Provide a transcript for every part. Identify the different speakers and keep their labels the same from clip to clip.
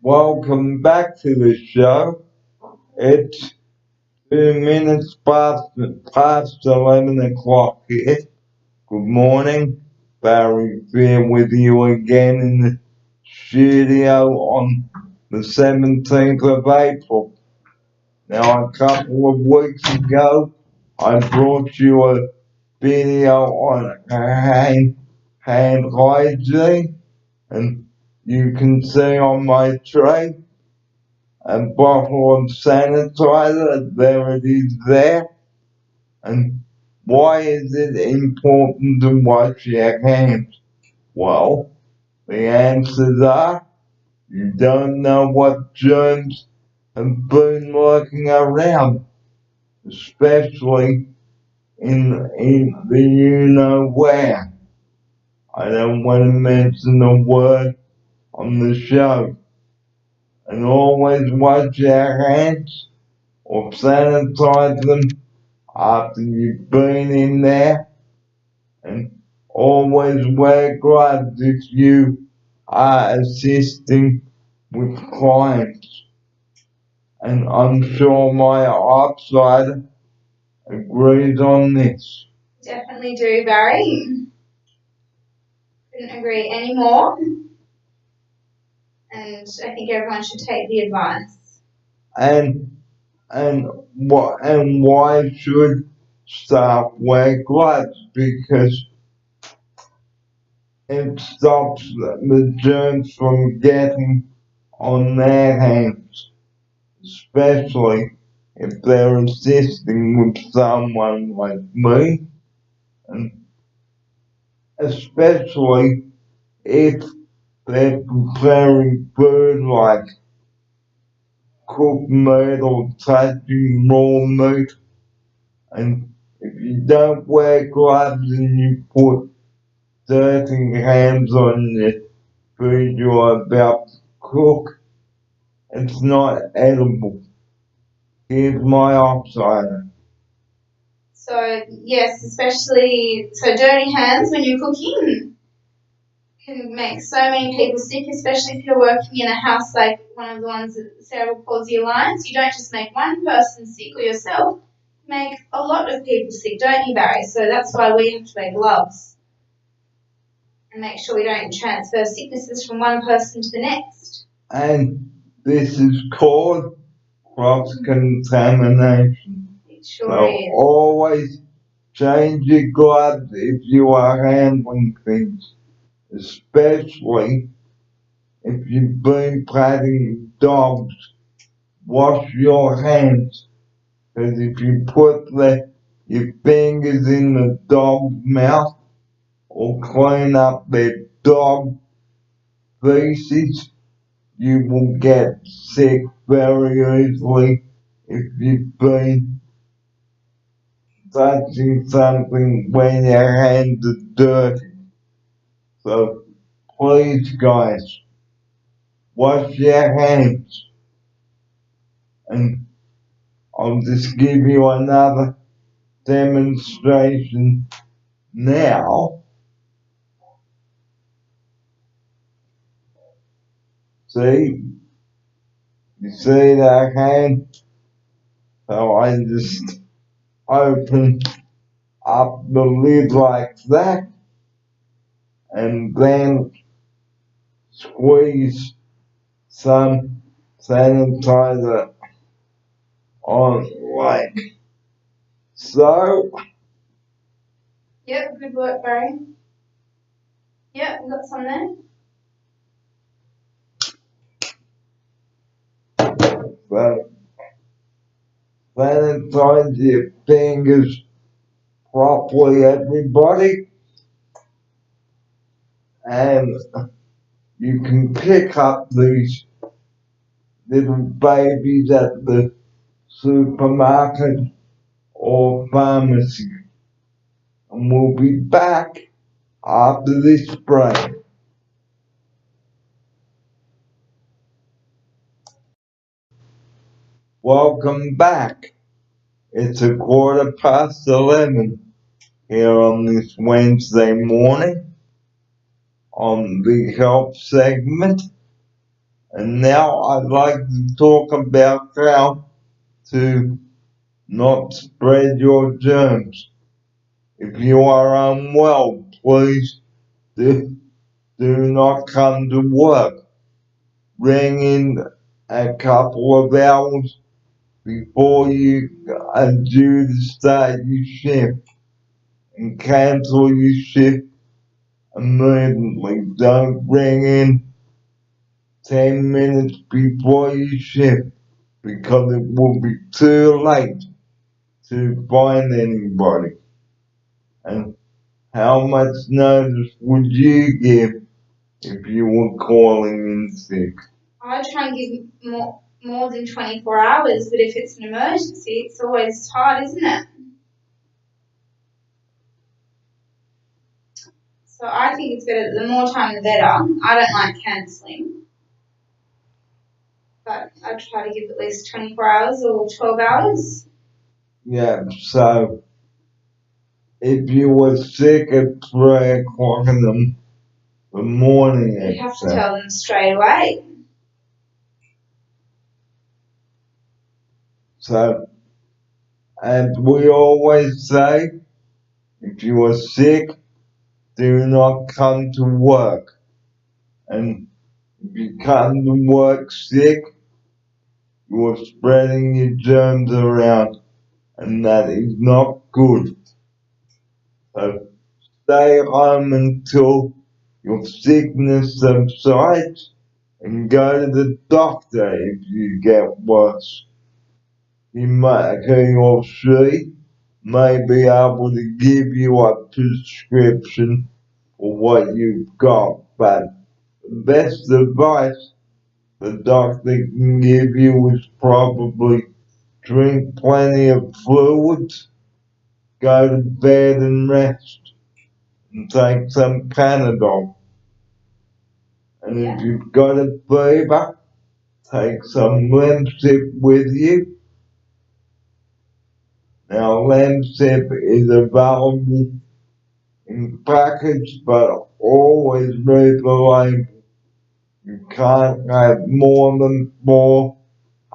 Speaker 1: Welcome back to the show. It's 2 minutes past 11 o'clock here. Good morning. Barry here with you again in the studio on the 17th of April. Now, a couple of weeks ago, I brought you a video on hand hygiene, and you can see on my tray a bottle of sanitizer. There it is there. And why is it important to wash your hands? Well, the answers are you don't know what germs have been lurking around, especially in the you know where. I don't want to mention the word on the show. And always wash your hands or sanitize them after you've been in there, and always wear gloves if you are assisting with clients. And I'm sure my outsider agrees on this.
Speaker 2: Definitely do, Barry. Couldn't agree anymore. And I think everyone should take the advice.
Speaker 1: And why should staff wear gloves? Because it stops the germs from getting on their hands, especially if they're assisting with someone like me, and especially if they're preparing food like cooked meat or touching raw meat. And if you don't wear gloves and you put dirty hands on the food you're about to cook, it's not edible. Here's my outsider.
Speaker 2: So, yes, especially, dirty hands when you're cooking can make so many people sick, especially if you're working in a house like one of the ones at the Cerebral Palsy Alliance. You don't just make one person sick or yourself, you make a lot of people sick, don't you, Barry? So that's why we have to wear gloves and make sure we don't transfer sicknesses from one person to the next.
Speaker 1: And this is called cross-contamination.
Speaker 2: It sure is.
Speaker 1: Always change your gloves if you are handling things, especially if you've been patting dogs. Wash your hands, because if you put your fingers in the dog's mouth or clean up their dog feces, you will get sick very easily if you've been touching something when your hands are dirty. So please, guys, wash your hands. And I'll just give you another demonstration now. See? You see that hand? So I just open up the lid like that, and then squeeze some sanitizer on like so.
Speaker 2: Yep, good work, Barry. Yep, we've got some there.
Speaker 1: So sanitize your fingers properly, everybody, and you can pick up these little babies at the supermarket or pharmacy. And we'll be back after this break. Welcome back. It's 11:15 here on this Wednesday morning on the health segment. And now I'd like to talk about how to not spread your germs. If you are unwell, please do not come to work. Ring in a couple of hours before you are due to start your shift and cancel your shift immediately. Don't ring in 10 minutes before your shift because it will be too late to find anybody. And how much notice would you give if you were calling in sick?
Speaker 2: I'd try and give more than 24 hours, but if it's an emergency, it's always tight, isn't it? So I think it's better, the more time the better. I don't like cancelling, but I'd try to give at least 24 hours or 12 hours.
Speaker 1: Yeah, so if you were sick at 3 o'clock in the morning,
Speaker 2: you have to tell them straight away.
Speaker 1: So, as we always say, if you are sick, do not come to work. And if you come to work sick, you are spreading your germs around, and that is not good. So, stay home until your sickness subsides and go to the doctor if you get worse. He or she may be able to give you a prescription for what you've got, but the best advice the doctor can give you is probably drink plenty of fluids, go to bed and rest, and take some Panadol. And if you've got a fever, take some Lemsip with you. Now, Lemsip is available in package, but always read the label. You can't have more than 4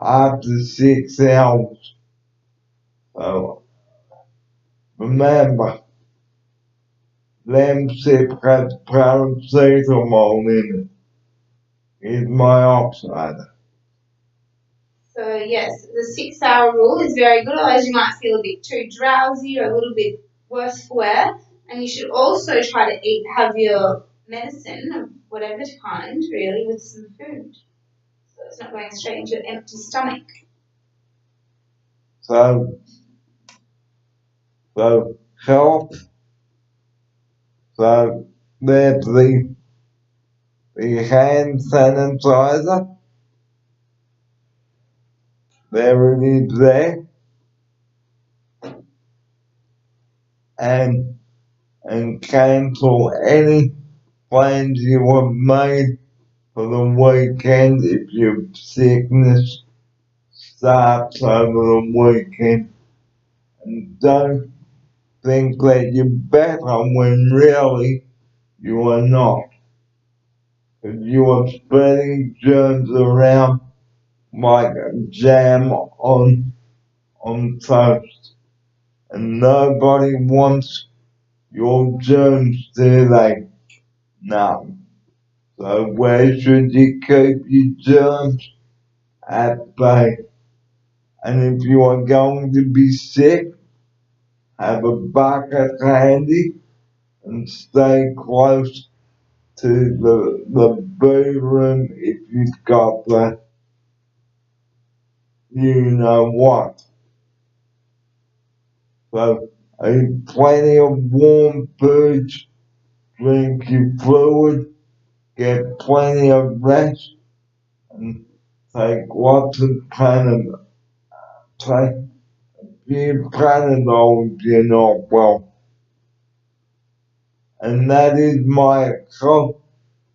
Speaker 1: after 6 hours. So, remember, Lemsip has paracetamol in it. It's my oxider.
Speaker 2: So yes, the 6-hour rule is very good, otherwise you might feel a bit too drowsy or a little bit worse for wear. And you should also try to have your medicine of whatever kind, really, with some food. So it's not going straight into an empty stomach.
Speaker 1: So health. So there's the hand sanitizer. There it is there. And cancel any plans you have made for the weekend if your sickness starts over the weekend. And don't think that you're better when really you are not. Because you are spreading germs around like a jam on toast. And nobody wants your germs, do they? No. So where should you keep your germs? At bay. And if you are going to be sick, have a bucket handy and stay close to the boo room if you've got the you know what. So eat plenty of warm foods, drink your fluid, get plenty of rest, and take lots of Panadol. Take a few Panadol if you're not well. And that is my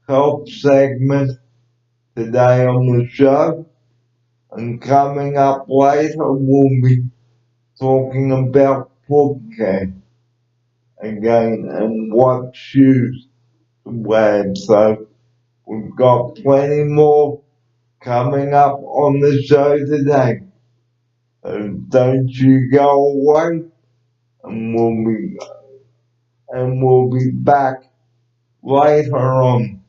Speaker 1: health segment today on the show. And coming up later, we'll be talking about foot care again and what shoes to wear. So we've got plenty more coming up on the show today. Don't you go away, and we'll be back later on.